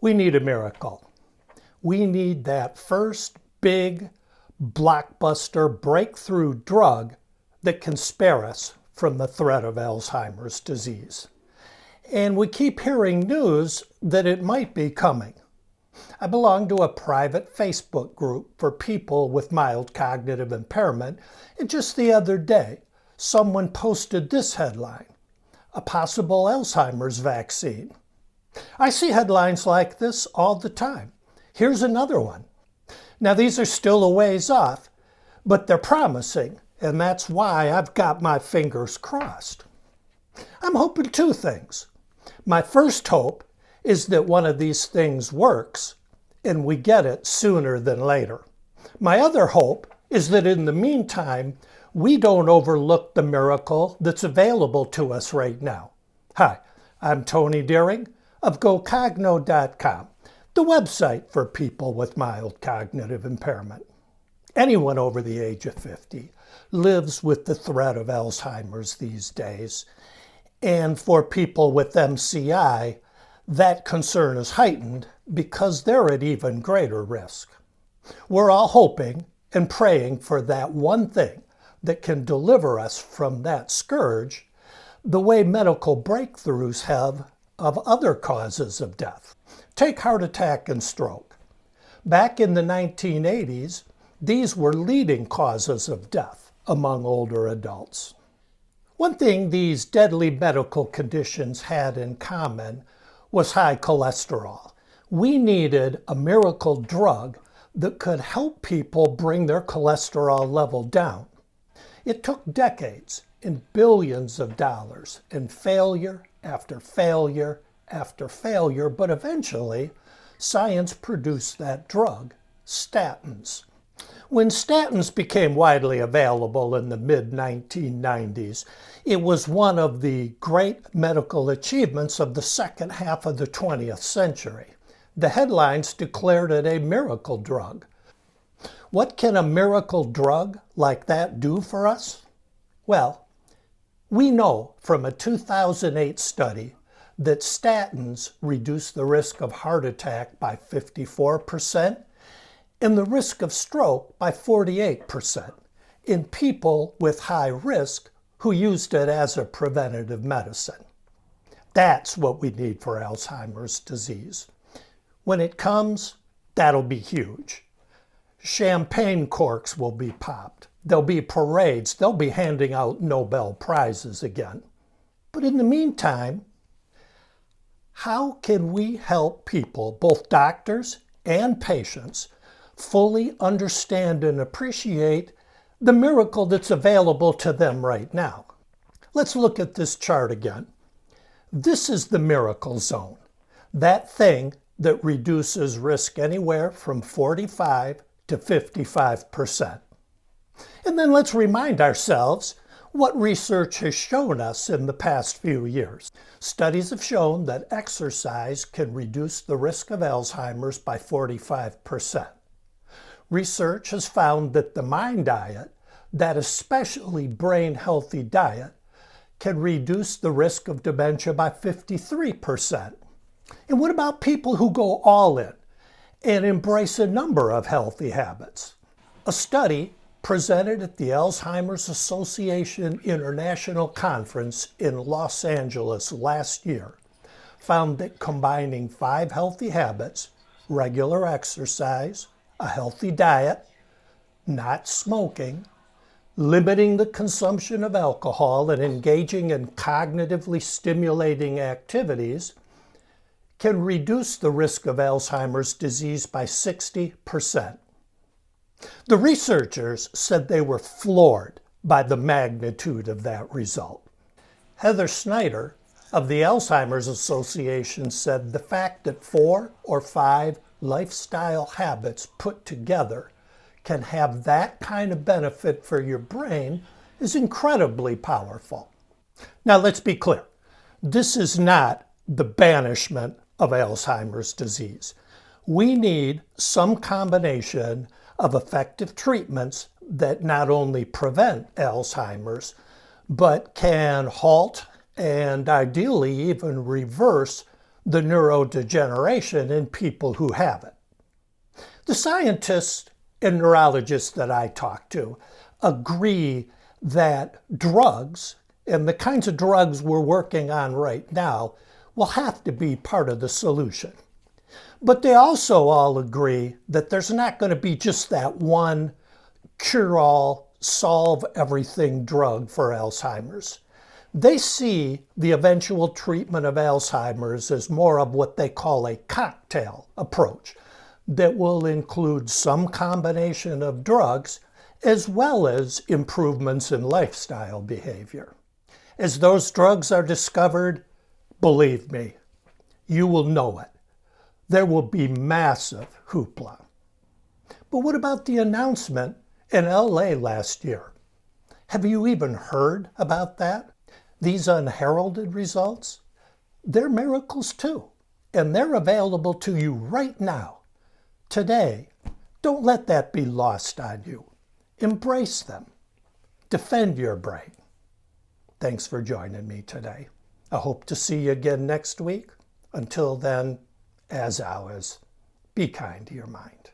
We need a miracle. We need that first big blockbuster breakthrough drug that can spare us from the threat of Alzheimer's disease. And we keep hearing news that it might be coming. I belong to a private Facebook group for people with mild cognitive impairment, and just the other day, someone posted this headline: a possible Alzheimer's vaccine. I see headlines like this all the time. Here's another one. Now, these are still a ways off, but they're promising, and that's why I've got my fingers crossed. I'm hoping two things. My first hope is that one of these things works and we get it sooner than later. My other hope is that in the meantime, we don't overlook the miracle that's available to us right now. Hi, I'm Tony Deering of GoCogno.com, the website for people with mild cognitive impairment. Anyone over the age of 50 lives with the threat of Alzheimer's these days. And for people with MCI, that concern is heightened because they're at even greater risk. We're all hoping and praying for that one thing that can deliver us from that scourge, the way medical breakthroughs have of other causes of death. Take heart attack and stroke. Back in the 1980s, these were leading causes of death among older adults. One thing these deadly medical conditions had in common was high cholesterol. We needed a miracle drug that could help people bring their cholesterol level down. It took decades and billions of dollars and failure after failure after failure, but eventually science produced that drug, statins. When statins became widely available in the mid-1990s, it was one of the great medical achievements of the second half of the 20th century. The headlines declared it a miracle drug. What can a miracle drug like that do for us? Well, we know from a 2008 study that statins reduce the risk of heart attack by 54%, and the risk of stroke by 48% in people with high risk who used it as a preventative medicine. That's what we need for Alzheimer's disease. When it comes, that'll be huge. Champagne corks will be popped. There'll be parades. They'll be handing out Nobel Prizes again. But in the meantime, how can we help people, both doctors and patients, fully understand and appreciate the miracle that's available to them right now? Let's look at this chart again. This is the miracle zone, that thing that reduces risk anywhere from 45 to 55%. And then let's remind ourselves what research has shown us in the past few years. Studies have shown that exercise can reduce the risk of Alzheimer's by 45%. Research has found that the MIND diet, that especially brain-healthy diet, can reduce the risk of dementia by 53%. And what about people who go all in and embrace a number of healthy habits? A study presented at the Alzheimer's Association International Conference in Los Angeles last year found that combining 5 healthy habits, regular exercise, a healthy diet, not smoking, limiting the consumption of alcohol, and engaging in cognitively stimulating activities can reduce the risk of Alzheimer's disease by 60%. The researchers said they were floored by the magnitude of that result. Heather Snyder of the Alzheimer's Association said the fact that 4 or 5 lifestyle habits put together can have that kind of benefit for your brain is incredibly powerful. Now, let's be clear. This is not the banishment of Alzheimer's disease. We need some combination of effective treatments that not only prevent Alzheimer's, but can halt and ideally even reverse the neurodegeneration in people who have it. The scientists and neurologists that I talk to agree that drugs, and the kinds of drugs we're working on right now, will have to be part of the solution. But they also all agree that there's not going to be just that one cure-all, solve-everything drug for Alzheimer's. They see the eventual treatment of Alzheimer's as more of what they call a cocktail approach that will include some combination of drugs as well as improvements in lifestyle behavior. As those drugs are discovered, believe me, you will know it. There will be massive hoopla. But what about the announcement in LA last year? Have you even heard about that? These unheralded results? They're miracles too, and they're available to you right now. Today, don't let that be lost on you. Embrace them. Defend your brain. Thanks for joining me today. I hope to see you again next week. Until then, as always, be kind to your mind.